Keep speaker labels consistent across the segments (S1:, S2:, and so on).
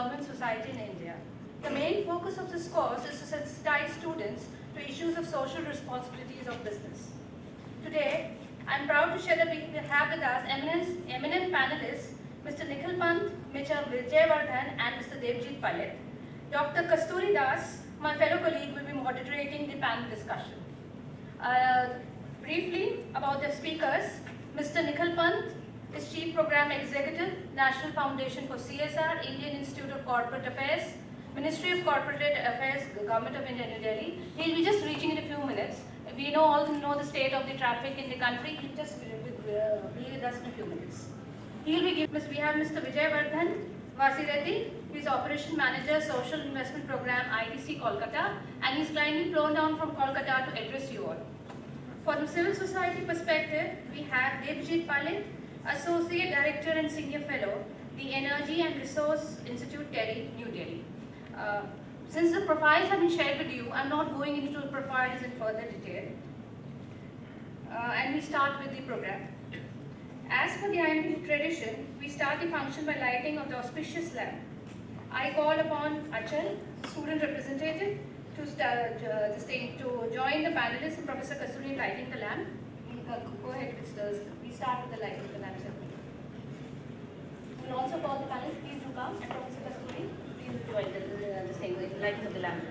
S1: government society in India. The main focus of this course is to sensitize students to issues of social responsibilities of business. Today, I am proud to share that we have with us eminent panelists, Mr. Nikhil Pant, Mr. Vijayavardhan, and Mr. Devjit Palit. Dr. Kasturi Das, my fellow colleague, will be moderating the panel discussion. Briefly about the speakers, Mr. Nikhil Pant is Chief Program Executive, National Foundation for CSR, Indian Institute of Corporate Affairs, Ministry of Corporate Affairs, Government of India, New Delhi. He will be just reaching in a few minutes. We all know the state of the traffic in the country. He will just be with us in a few minutes. He will be giving. We have Mr. Vijayavardhan Vasireddy, who is Operation Manager, Social Investment Program, ITC, Kolkata, and he's kindly flown down from Kolkata to address you all. From civil society perspective, we have Devjit Palit, Associate Director and Senior Fellow, the Energy and Resource Institute, Delhi, New Delhi. Since the profiles have been shared with you, I'm not going into the profiles in further detail. And we start with the program. As per the IMT tradition, we start the function by lighting of the auspicious lamp. I call upon Achal, student representative, to join the panelists and Professor Kasturi in lighting the lamp. Go ahead, we start with the lighting of the lamp ceremony. We'll also call the panelists, please do come, and Professor Kasturi, please join the lighting of the lamp.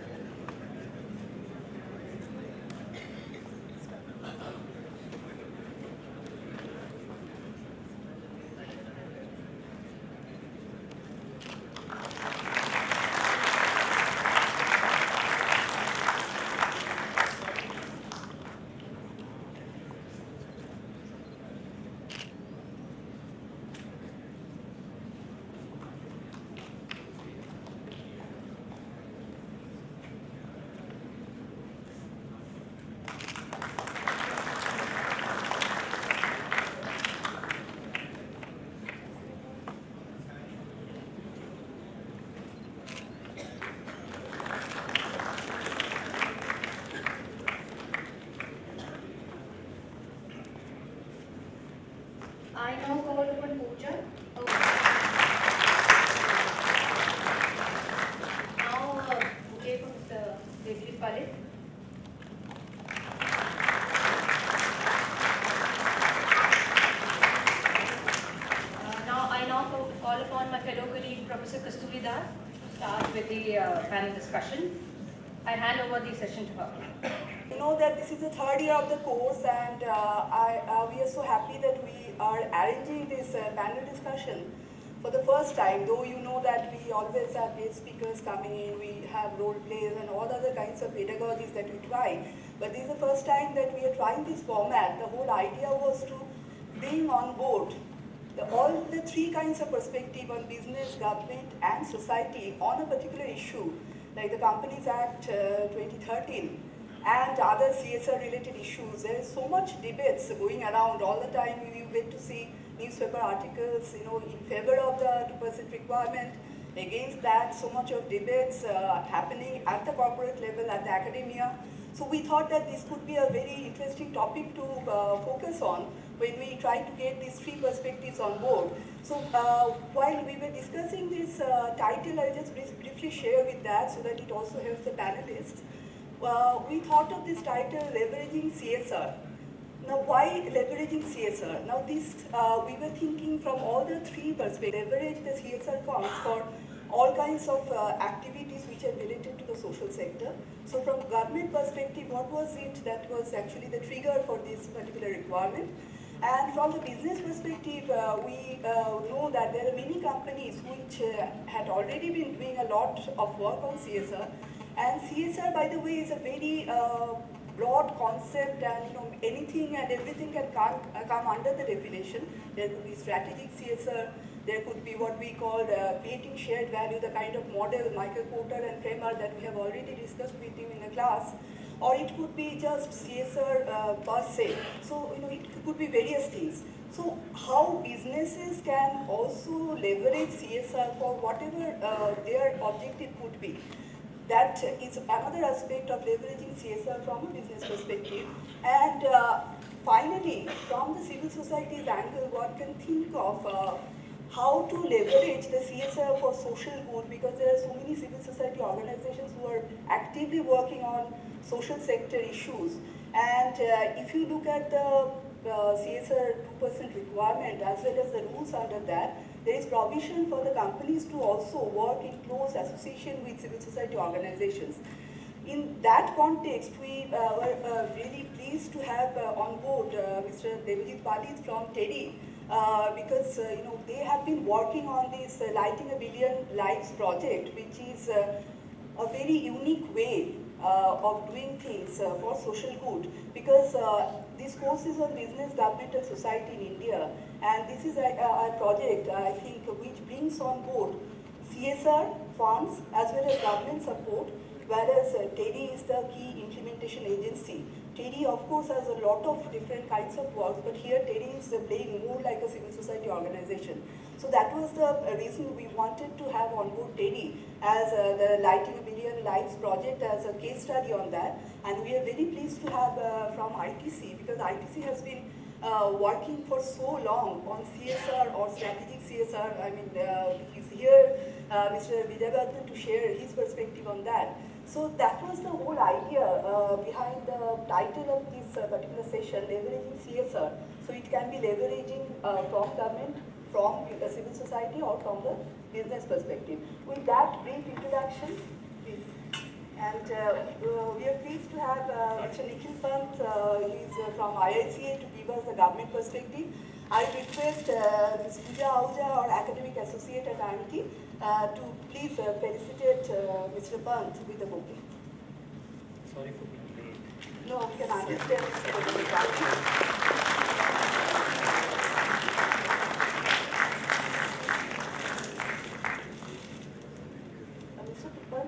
S1: I now call upon Pooja. Now, okay, Mr. Devjit Palit. I now call upon my fellow colleague, Professor Kasturi Das, to start with the panel discussion. I hand over the session to her.
S2: You know that this is the third year of the course, and we are so happy that we are arranging this panel discussion for the first time. Though you know that we always have guest speakers coming in, we have role plays and all other kinds of pedagogies that we try. But this is the first time that we are trying this format. The whole idea was to bring on board all the three kinds of perspective on business, government, and society on a particular issue, like the Companies Act 2013. And other CSR related issues. There is so much debates going around all the time. You get to see newspaper articles, in favor of the 2% requirement. Against that, so much of debates happening at the corporate level, at the academia. So we thought that this could be a very interesting topic to focus on when we try to get these three perspectives on board. So while we were discussing this title, I'll just briefly share with that so that it also helps the panelists. We thought of this title, Leveraging CSR. Now, why leveraging CSR? Now, this we were thinking from all the three perspectives. Leverage the CSR funds for all kinds of activities which are related to the social sector. So, from government perspective, what was it that was actually the trigger for this particular requirement? And from the business perspective, we know that there are many companies which had already been doing a lot of work on CSR. And CSR, by the way, is a very broad concept, and anything and everything can come under the definition. There could be strategic CSR, there could be what we call creating shared value, the kind of model Michael Porter and Kramer that we have already discussed with you in the class, or it could be just CSR per se. So it could be various things. So how businesses can also leverage CSR for whatever their objective could be. That is another aspect of leveraging CSR from a business perspective. And finally, from the civil society's angle, one can think of how to leverage the CSR for social good, because there are so many civil society organizations who are actively working on social sector issues. And if you look at the CSR 2% requirement as well as the rules under that, there is provision for the companies to also work in close association with civil society organizations. In that context, we were really pleased to have on board Mr. Devjit Palit from TEDI, because they have been working on this Lighting a Billion Lives project, which is a very unique way of doing things for social good, because this course is on business, government and society in India, and this is a project, I think, which brings on board CSR funds as well as government support, whereas TEDI is the key implementation agency. TEDI, of course, has a lot of different kinds of works, but here TEDI is playing more like a civil society organization. So that was the reason we wanted to have on board TEDI as the Lighting a Billion Lives project as a case study on that. And we are very pleased to have from ITC, because ITC has been working for so long on CSR or strategic CSR. I mean, he's here, Mr. Ghaziabad, to share his perspective on that. So that was the whole idea behind the title of this particular session, leveraging CSR. So it can be leveraging from government, from the civil society, or from the business perspective. With that brief introduction, please. And we are pleased to have Mr. Nikhil Pant, he is from IICA, to give us the government perspective. I request Ms. Pooja Ahuja, our academic associate at IMT, to please felicitate Mr. Pant with the bouquet.
S3: Sorry for being late.
S2: No, we can understand Mr. Pant,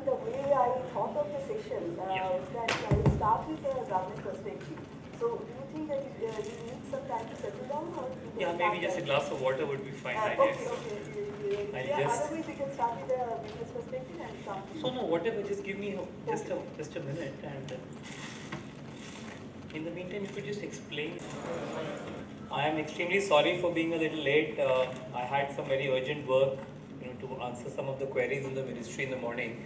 S2: the way I thought of the session is that I will start with the government perspective. So do you think that you need some time to settle down? Or
S3: Yeah, maybe just a glass of water would be fine, I
S2: okay,
S3: guess.
S2: okay.
S3: I'll just...
S2: Otherwise, we can start with the business perspective and come to
S3: So no, whatever, just give me just a minute, and in the meantime, you could just explain. I am extremely sorry for being a little late. I had some very urgent work, to answer some of the queries in the ministry in the morning.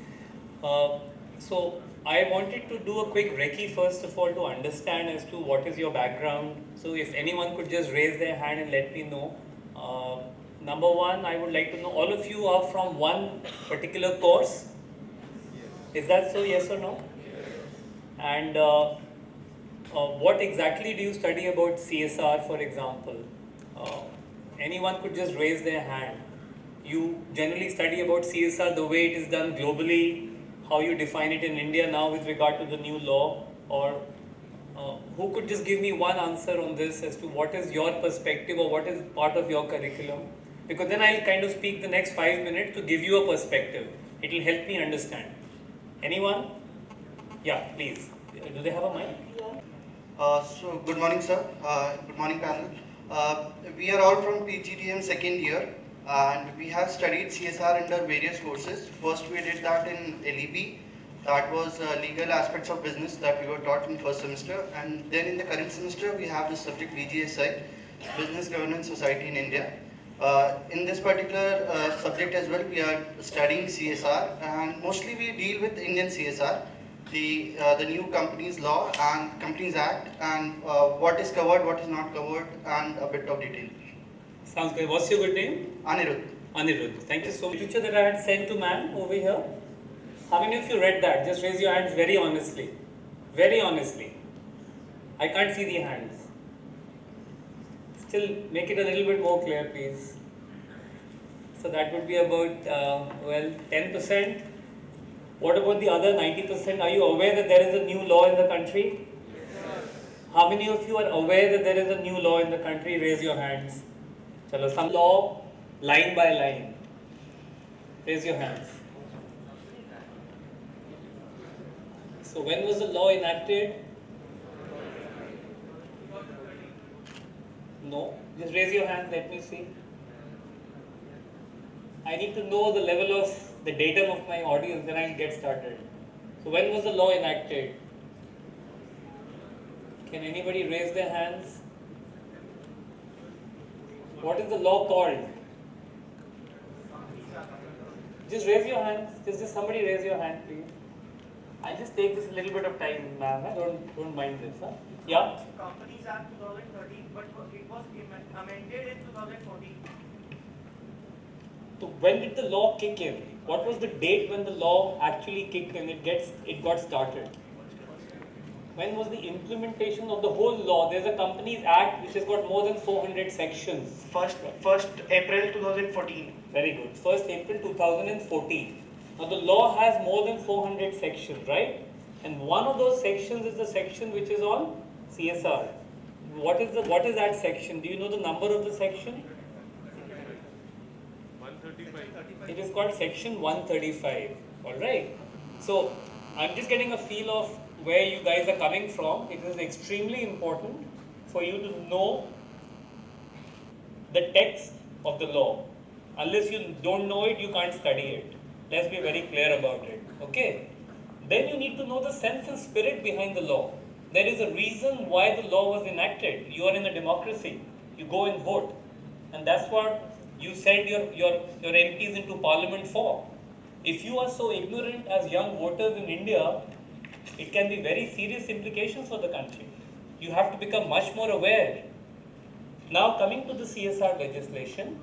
S3: So I wanted to do a quick recce first of all to understand as to what is your background. So if anyone could just raise their hand and let me know. Number one, I would like to know, all of you are from one particular course? Yes. Is that so, yes or no? Yes. And what exactly do you study about CSR, for example? Anyone could just raise their hand. You generally study about CSR the way it is done globally, how you define it in India now with regard to the new law, or who could just give me one answer on this as to what is your perspective or what is part of your curriculum? Because then I'll kind of speak the next 5 minutes to give you a perspective. It will help me understand. Anyone? Yeah, please. Do they have a mic?
S4: So good morning, sir. Good morning, panel. We are all from PGDM second year, and we have studied CSR under various courses. First, we did that in LEB. That was legal aspects of business that we were taught in first semester. And then in the current semester, we have the subject BGSI, Business Governance Society in India. In this particular subject as well, we are studying CSR, and mostly we deal with Indian CSR, the new Companies Law and Companies Act, and what is covered, what is not covered, and a bit of detail.
S3: Sounds good. What's your good name?
S4: Anirudh.
S3: Anirudh. Thank you so much. Picture that I had sent to ma'am over here. How many of you read that? Just raise your hands very honestly. Very honestly. I can't see the hands. Still, make it a little bit more clear, please. So that would be about, 10%. What about the other 90%? Are you aware that there is a new law in the country? Yes. How many of you are aware that there is a new law in the country? Raise your hands. Chalo, some law, line by line. Raise your hands. So when was the law enacted? No? Just raise your hand, let me see. I need to know the level of the datum of my audience, then I'll get started. So when was the law enacted? Can anybody raise their hands? What is the law called? Just raise your hands. Just somebody raise your hand, please. I just take this a little bit of time, ma'am. Don't mind this, huh? Yeah.
S5: Companies Act 2013, but it was amended in 2014.
S3: So when did the law kick in? What was the date when the law actually kicked in? It got started. When was the implementation of the whole law? There's a Companies Act which has got more than 400 sections.
S5: First April 2014.
S3: Very good. 1st April 2014. Now the law has more than 400 sections, right? And one of those sections is the section which is on CSR. What is that section? Do you know the number of the section? 135. It is called section 135. Alright. So I'm just getting a feel of where you guys are coming from. It is extremely important for you to know the text of the law. Unless you don't know it, you can't study it. Let's be very clear about it. Okay? Then you need to know the sense and spirit behind the law. There is a reason why the law was enacted. You are in a democracy. You go and vote. And that's what you send your MPs into parliament for. If you are so ignorant as young voters in India, it can be very serious implications for the country. You have to become much more aware. Now coming to the CSR legislation,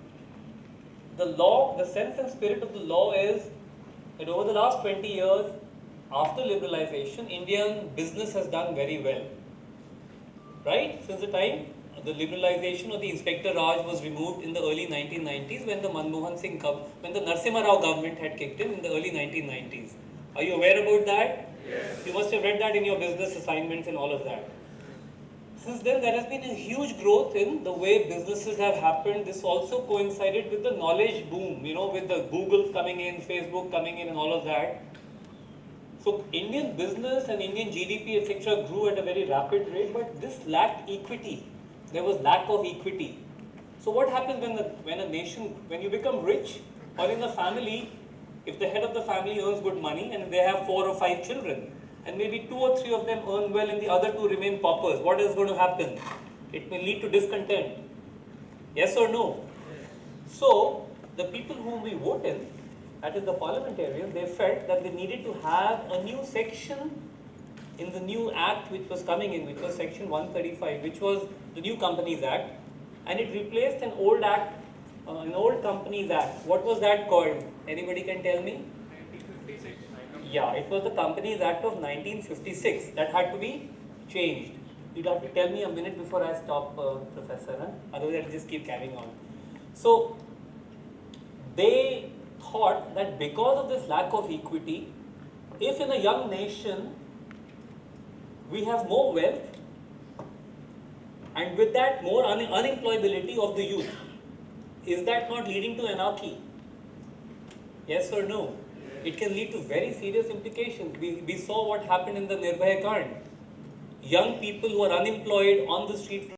S3: the law, the sense and spirit of the law is that over the last 20 years, after liberalization, Indian business has done very well. Right? Since the time the liberalization of the Inspector Raj was removed in the early 1990s when the when the Narasimha Rao government had kicked in the early 1990s. Are you aware about that? Yes. You must have read that in your business assignments and all of that. Since then, there has been a huge growth in the way businesses have happened. This also coincided with the knowledge boom, with the Googles coming in, Facebook coming in and all of that. So Indian business and Indian GDP, etc. grew at a very rapid rate, but this lacked equity. There was lack of equity. So what happens when you become rich or in a family, if the head of the family earns good money and they have 4 or 5 children, and maybe 2 or 3 of them earn well and the other 2 remain paupers, what is going to happen? It may lead to discontent. Yes or no? So, the people whom we vote in, that is the parliamentarians, they felt that they needed to have a new section in the new act which was coming in, which was section 135, which was the new Companies Act, and it replaced an old act, an old Companies Act. What was that called? Anybody can tell me?
S5: 1956.
S3: Yeah, it was the Companies Act of 1956 that had to be changed. You'd have to tell me a minute before I stop, Professor, huh? Otherwise I'll just keep carrying on. So, they thought that because of this lack of equity, if in a young nation we have more wealth and with that more unemployability of the youth, is that not leading to anarchy? Yes or no? It can lead to very serious implications. We saw what happened in the Nirbhaya Kand. Young people who are unemployed on the street